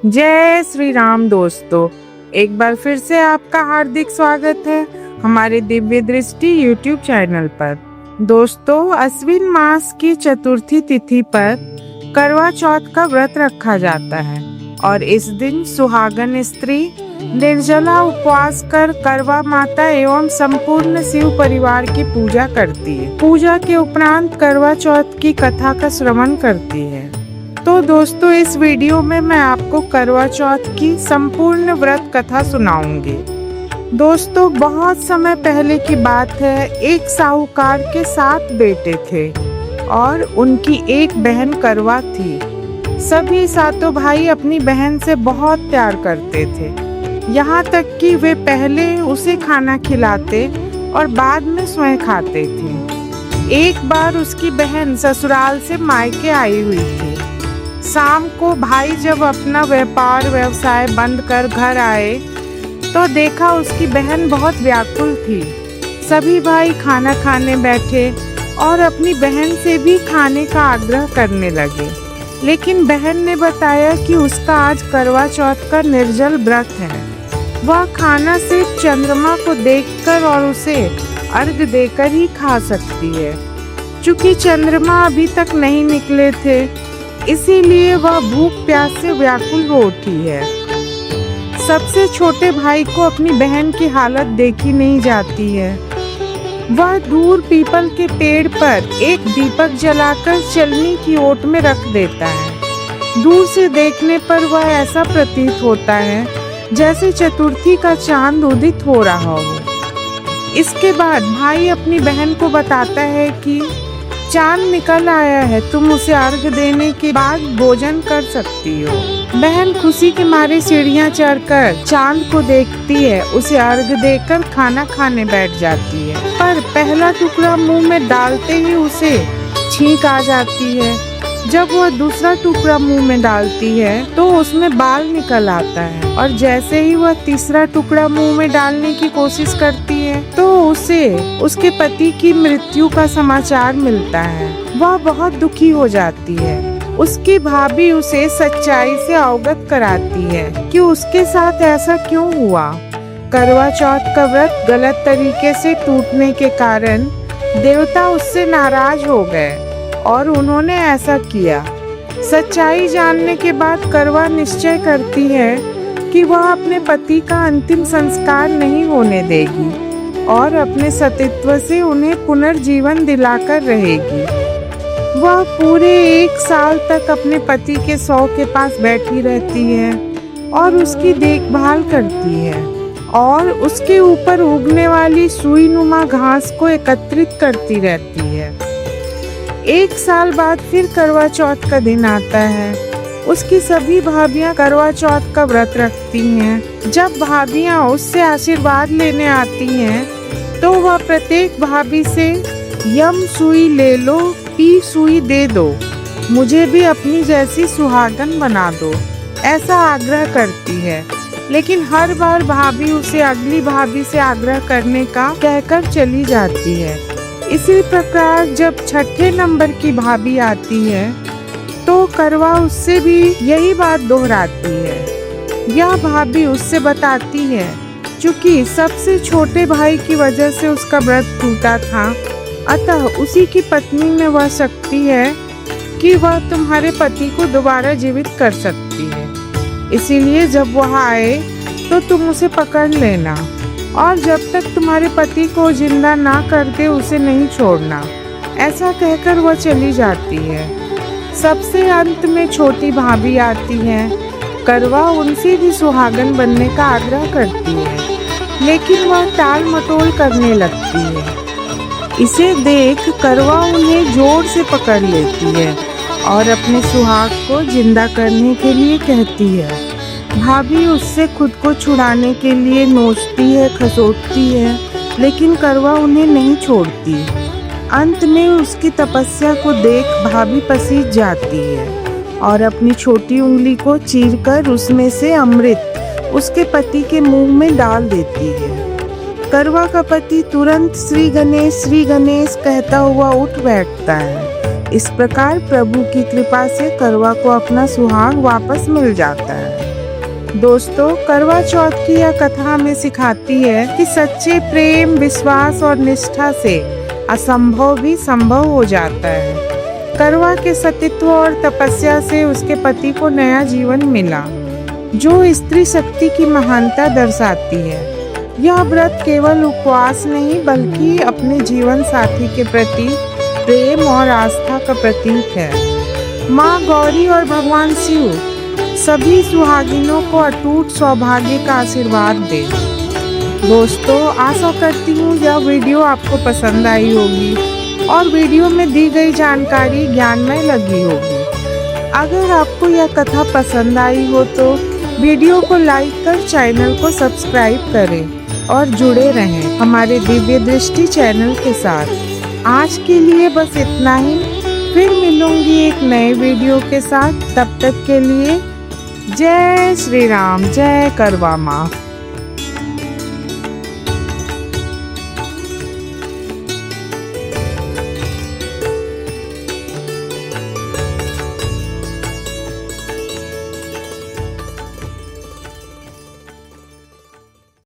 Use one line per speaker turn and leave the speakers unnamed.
जय श्री राम दोस्तों, एक बार फिर से आपका हार्दिक स्वागत है हमारे दिव्य दृष्टि YouTube चैनल पर। दोस्तों, अश्विन मास की चतुर्थी तिथि पर करवा चौथ का व्रत रखा जाता है और इस दिन सुहागन स्त्री निर्जला उपवास कर करवा माता एवं संपूर्ण शिव परिवार की पूजा करती है। पूजा के उपरांत करवा चौथ की कथा का श्रवण करती है। तो दोस्तों, इस वीडियो में मैं आपको करवा चौथ की संपूर्ण व्रत कथा सुनाऊंगी। दोस्तों, बहुत समय पहले की बात है। एक साहूकार के 7 बेटे थे और उनकी एक बहन करवा थी। सभी 7 भाई अपनी बहन से बहुत प्यार करते थे, यहाँ तक कि वे पहले उसे खाना खिलाते और बाद में स्वयं खाते थे। एक बार उसकी बहन ससुराल से मायके आई हुई थी। शाम को भाई जब अपना व्यवसाय बंद कर घर आए तो देखा उसकी बहन बहुत व्याकुल थी। सभी भाई खाना खाने बैठे और अपनी बहन से भी खाने का आग्रह करने लगे, लेकिन बहन ने बताया कि उसका आज करवा चौथ का निर्जल व्रत है। वह खाना सिर्फ चंद्रमा को देखकर और उसे अर्घ देकर ही खा सकती है। चूंकि चंद्रमा अभी तक नहीं निकले थे, इसीलिए वह भूख प्यास से व्याकुल हो उठी है। सबसे छोटे भाई को अपनी बहन की हालत देखी नहीं जाती है। वह दूर पीपल के पेड़ पर एक दीपक जलाकर चलनी की ओट में रख देता है। दूर से देखने पर वह ऐसा प्रतीत होता है जैसे चतुर्थी का चांद उदित हो रहा हो। इसके बाद भाई अपनी बहन को बताता है कि चांद निकल आया है, तुम उसे अर्घ देने के बाद भोजन कर सकती हो। बहन खुशी के मारे सीढ़ियां चढ़कर चांद को देखती है, उसे अर्घ देकर खाना खाने बैठ जाती है। पर पहला टुकड़ा मुंह में डालते ही उसे छींक आ जाती है। जब वह दूसरा टुकड़ा मुंह में डालती है तो उसमें बाल निकल आता है और जैसे ही वह तीसरा टुकड़ा मुंह में डालने की कोशिश करती है तो उसे उसके पति की मृत्यु का समाचार मिलता है। वह बहुत दुखी हो जाती है। उसकी भाभी उसे सच्चाई से अवगत कराती है कि उसके साथ ऐसा क्यों हुआ। करवा चौथ का व्रत गलत तरीके से टूटने के कारण देवता उससे नाराज हो गए और उन्होंने ऐसा किया। सच्चाई जानने के बाद करवा निश्चय करती है कि वह अपने पति का अंतिम संस्कार नहीं होने देगी और अपने सतीत्व से उन्हें पुनर्जीवन दिलाकर रहेगी। वह पूरे 1 साल तक अपने पति के शव के पास बैठी रहती है और उसकी देखभाल करती है और उसके ऊपर उगने वाली सुई नुमा घास को एकत्रित करती रहती है। 1 साल बाद फिर करवा चौथ का दिन आता है। उसकी सभी भाभियां करवा चौथ का व्रत रखती हैं। जब भाभियां उससे आशीर्वाद लेने आती हैं तो वह प्रत्येक भाभी से यम सुई ले लो, पी सुई दे दो, मुझे भी अपनी जैसी सुहागन बना दो, ऐसा आग्रह करती है। लेकिन हर बार भाभी उसे अगली भाभी से आग्रह करने का कहकर चली जाती है। इसी प्रकार जब 6ठे नंबर की भाभी आती है तो करवा उससे भी यही बात दोहराती है। यह भाभी उससे बताती है चूंकि सबसे छोटे भाई की वजह से उसका व्रत टूटा था, अतः उसी की पत्नी में वह शक्ति है कि वह तुम्हारे पति को दोबारा जीवित कर सकती है। इसीलिए जब वह आए तो तुम उसे पकड़ लेना और जब तक तुम्हारे पति को जिंदा ना कर दे उसे नहीं छोड़ना। ऐसा कहकर वह चली जाती है। सबसे अंत में छोटी भाभी आती है। करवा उनसे भी सुहागन बनने का आग्रह करती है, लेकिन वह टाल मटोल करने लगती है। इसे देख करवा उन्हें जोर से पकड़ लेती है और अपने सुहाग को जिंदा करने के लिए कहती है। भाभी उससे खुद को छुड़ाने के लिए नोचती है, खसोटती है, लेकिन करवा उन्हें नहीं छोड़ती। अंत में उसकी तपस्या को देख भाभी पसीज जाती है और अपनी छोटी उंगली को चीरकर उसमें से अमृत उसके पति के मुंह में डाल देती है। करवा का पति तुरंत श्री गणेश कहता हुआ उठ बैठता है। इस प्रकार प्रभु की कृपा से करवा को अपना सुहाग वापस मिल जाता है। दोस्तों, करवा चौथ की यह कथा हमें सिखाती है कि सच्चे प्रेम, विश्वास और निष्ठा से असंभव भी संभव हो जाता है। करवा के सतीत्व और तपस्या से उसके पति को नया जीवन मिला, जो स्त्री शक्ति की महानता दर्शाती है। यह व्रत केवल उपवास नहीं बल्कि अपने जीवन साथी के प्रति प्रेम और आस्था का प्रतीक है। माँ गौरी और भगवान शिव सभी सुहागिनों को अटूट सौभाग्य का आशीर्वाद दे। दोस्तों, आशा करती हूँ यह वीडियो आपको पसंद आई होगी और वीडियो में दी गई जानकारी ज्ञानमय लगी होगी। अगर आपको यह कथा पसंद आई हो तो वीडियो को लाइक कर चैनल को सब्सक्राइब करें और जुड़े रहें हमारे दिव्य दृष्टि चैनल के साथ। आज के लिए बस इतना ही, फिर मिलूंगी एक नए वीडियो के साथ। तब तक के लिए जय श्री राम, जय करवा माँ।